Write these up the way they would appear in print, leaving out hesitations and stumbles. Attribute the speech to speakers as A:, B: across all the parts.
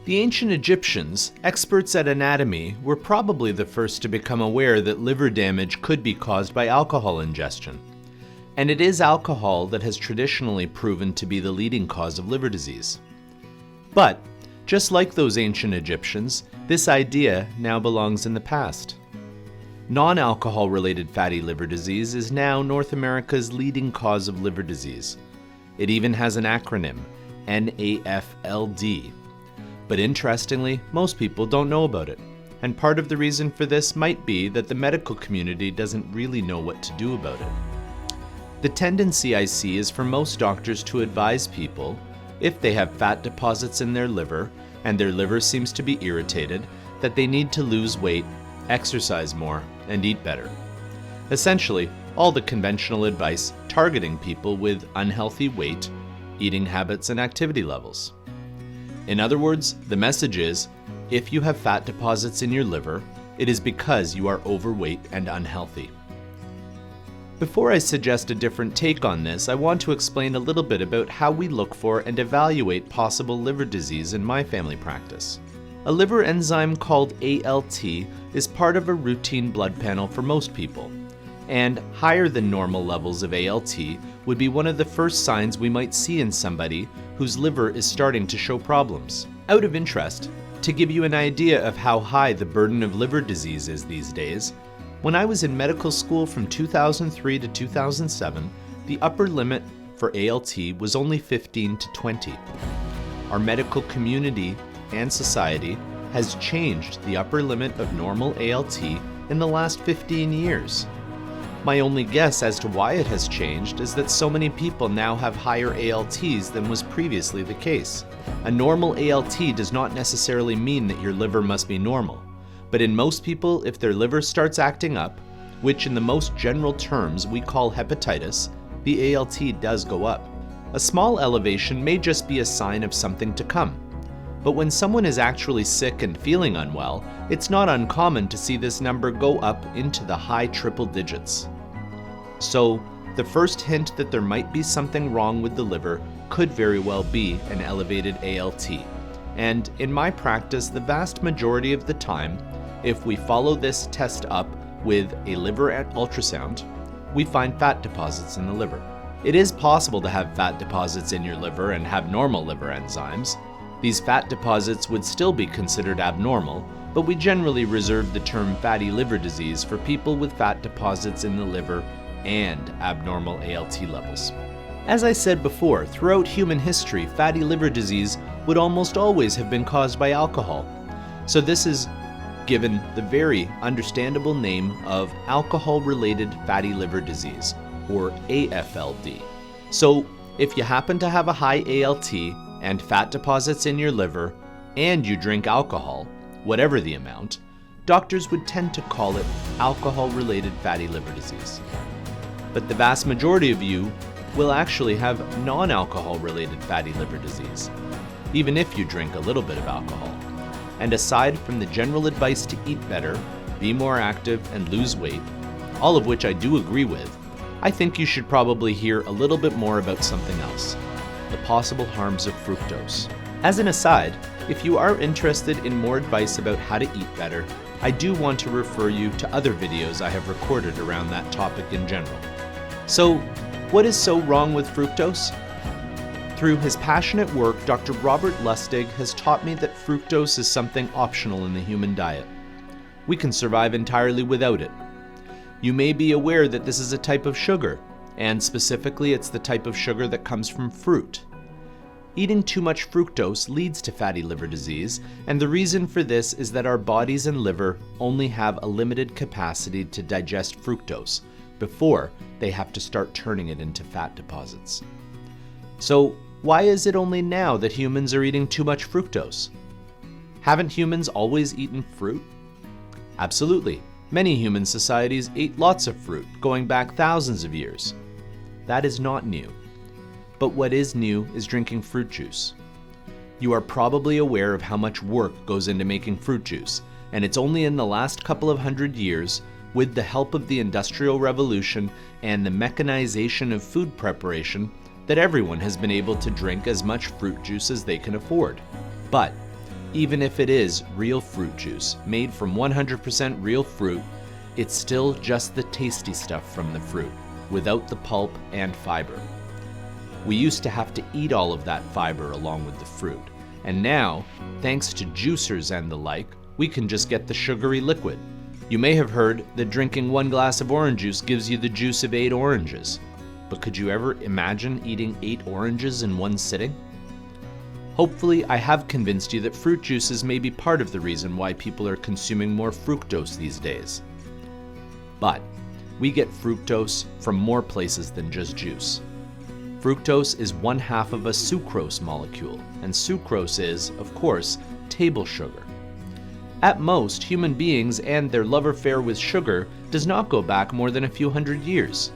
A: The ancient Egyptians, experts at anatomy, were probably the first to become aware that liver damage could be caused by alcohol ingestion. And it is alcohol that has traditionally proven to be the leading cause of liver disease. But, just like those ancient Egyptians, this idea now belongs in the past. Non-alcohol related fatty liver disease is now North America's leading cause of liver disease. It even has an acronym, NAFLD. But interestingly, most people don't know about it. And part of the reason for this might be that the medical community doesn't really know what to do about it. The tendency I see is for most doctors to advise people, if they have fat deposits in their liver and their liver seems to be irritated, that they need to lose weight, exercise more, and eat better. Essentially, all the conventional advice targeting people with unhealthy weight, eating habits, and activity levels. In other words, the message is, if you have fat deposits in your liver, it is because you are overweight and unhealthy. Before I suggest a different take on this, I want to explain a little bit about how we look for and evaluate possible liver disease in my family practice. A liver enzyme called ALT is part of a routine blood panel for most people, and higher than normal levels of ALT would be one of the first signs we might see in somebody whose liver is starting to show problems. Out of interest, to give you an idea of how high the burden of liver disease is these days, when I was in medical school from 2003 to 2007, the upper limit for ALT was only 15 to 20. Our medical community and society has changed the upper limit of normal ALT in the last 15 years. My only guess as to why it has changed is that so many people now have higher ALTs than was previously the case. A normal ALT does not necessarily mean that your liver must be normal, but in most people, if their liver starts acting up, which in the most general terms we call hepatitis, the ALT does go up. A small elevation may just be a sign of something to come. But when someone is actually sick and feeling unwell, it's not uncommon to see this number go up into the high triple digits. So, the first hint that there might be something wrong with the liver could very well be an elevated ALT. And in my practice, the vast majority of the time, if we follow this test up with a liver ultrasound, we find fat deposits in the liver. It is possible to have fat deposits in your liver and have normal liver enzymes. These fat deposits would still be considered abnormal, but we generally reserve the term fatty liver disease for people with fat deposits in the liver and abnormal ALT levels. As I said before, throughout human history, fatty liver disease would almost always have been caused by alcohol. So this is given the very understandable name of alcohol-related fatty liver disease, or AFLD. So if you happen to have a high ALT and fat deposits in your liver, and you drink alcohol, whatever the amount, doctors would tend to call it alcohol-related fatty liver disease. But the vast majority of you will actually have non-alcohol related fatty liver disease, even if you drink a little bit of alcohol. And aside from the general advice to eat better, be more active, and lose weight, all of which I do agree with, I think you should probably hear a little bit more about something else: the possible harms of fructose. As an aside, if you are interested in more advice about how to eat better, I do want to refer you to other videos I have recorded around that topic in general. So, what is so wrong with fructose? Through his passionate work, Dr. Robert Lustig has taught me that fructose is something optional in the human diet. We can survive entirely without it. You may be aware that this is a type of sugar, and specifically it's the type of sugar that comes from fruit. Eating too much fructose leads to fatty liver disease, and the reason for this is that our bodies and liver only have a limited capacity to digest fructose before they have to start turning it into fat deposits. So, why is it only now that humans are eating too much fructose? Haven't humans always eaten fruit? Absolutely. Many human societies ate lots of fruit, going back thousands of years. That is not new. But what is new is drinking fruit juice. You are probably aware of how much work goes into making fruit juice, and it's only in the last couple of hundred years, with the help of the Industrial Revolution and the mechanization of food preparation, that everyone has been able to drink as much fruit juice as they can afford. But Even if it is real fruit juice, made from 100% real fruit, it's still just the tasty stuff from the fruit, without the pulp and fiber. We used to have to eat all of that fiber along with the fruit, and now, thanks to juicers and the like, we can just get the sugary liquid. You may have heard that drinking 1 glass of orange juice gives you the juice of 8 oranges. But could you ever imagine eating 8 oranges in one sitting? Hopefully, I have convinced you that fruit juices may be part of the reason why people are consuming more fructose these days. But we get fructose from more places than just juice. Fructose is 1/2 of a sucrose molecule, and sucrose is, of course, table sugar. At most, human beings and their love affair with sugar does not go back more than a few hundred years.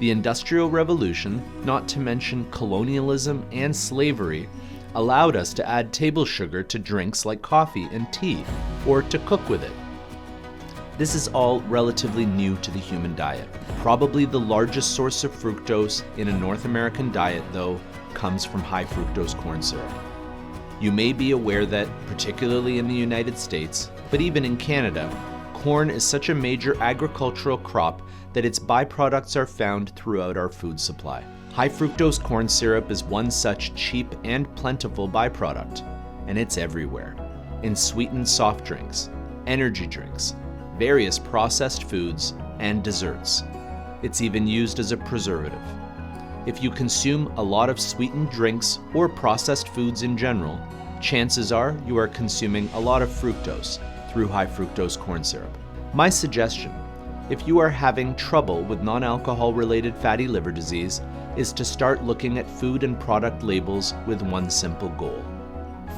A: The Industrial Revolution, not to mention colonialism and slavery, allowed us to add table sugar to drinks like coffee and tea, or to cook with it. This is all relatively new to the human diet. Probably the largest source of fructose in a North American diet, though, comes from high fructose corn syrup. You may be aware that, particularly in the United States, but even in Canada, corn is such a major agricultural crop that its byproducts are found throughout our food supply. High fructose corn syrup is one such cheap and plentiful byproduct, and it's everywhere. In sweetened soft drinks, energy drinks, various processed foods, and desserts. It's even used as a preservative. If you consume a lot of sweetened drinks or processed foods in general, chances are you are consuming a lot of fructose through high fructose corn syrup. My suggestion, if you are having trouble with non-alcohol related fatty liver disease, is to start looking at food and product labels with one simple goal.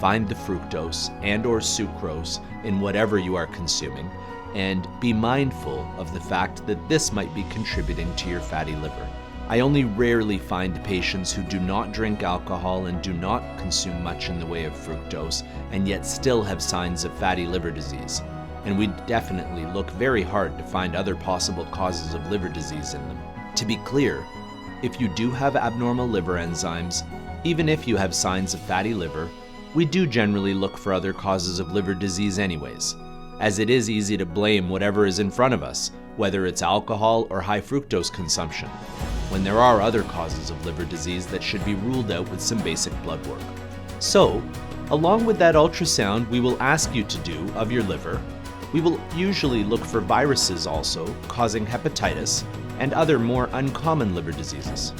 A: Find the fructose and/or sucrose in whatever you are consuming, and be mindful of the fact that this might be contributing to your fatty liver. I only rarely find patients who do not drink alcohol and do not consume much in the way of fructose, and yet still have signs of fatty liver disease. And we definitely look very hard to find other possible causes of liver disease in them. To be clear, if you do have abnormal liver enzymes, even if you have signs of fatty liver, we do generally look for other causes of liver disease anyways, as it is easy to blame whatever is in front of us, whether it's alcohol or high fructose consumption, when there are other causes of liver disease that should be ruled out with some basic blood work. So, along with that ultrasound we will ask you to do of your liver, we will usually look for viruses also causing hepatitis and other more uncommon liver diseases.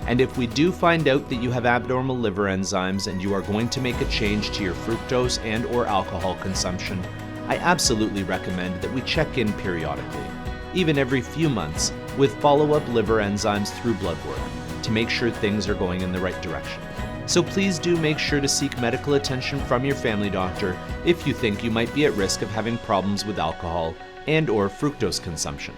A: And if we do find out that you have abnormal liver enzymes and you are going to make a change to your fructose and/or alcohol consumption, I absolutely recommend that we check in periodically, even every few months, with follow-up liver enzymes through blood work to make sure things are going in the right direction. So please do make sure to seek medical attention from your family doctor if you think you might be at risk of having problems with alcohol and/or fructose consumption.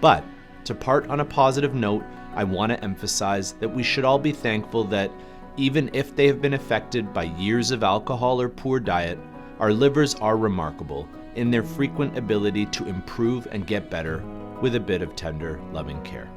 A: But to part on a positive note, I want to emphasize that we should all be thankful that even if they have been affected by years of alcohol or poor diet, our livers are remarkable in their frequent ability to improve and get better with a bit of tender, loving care.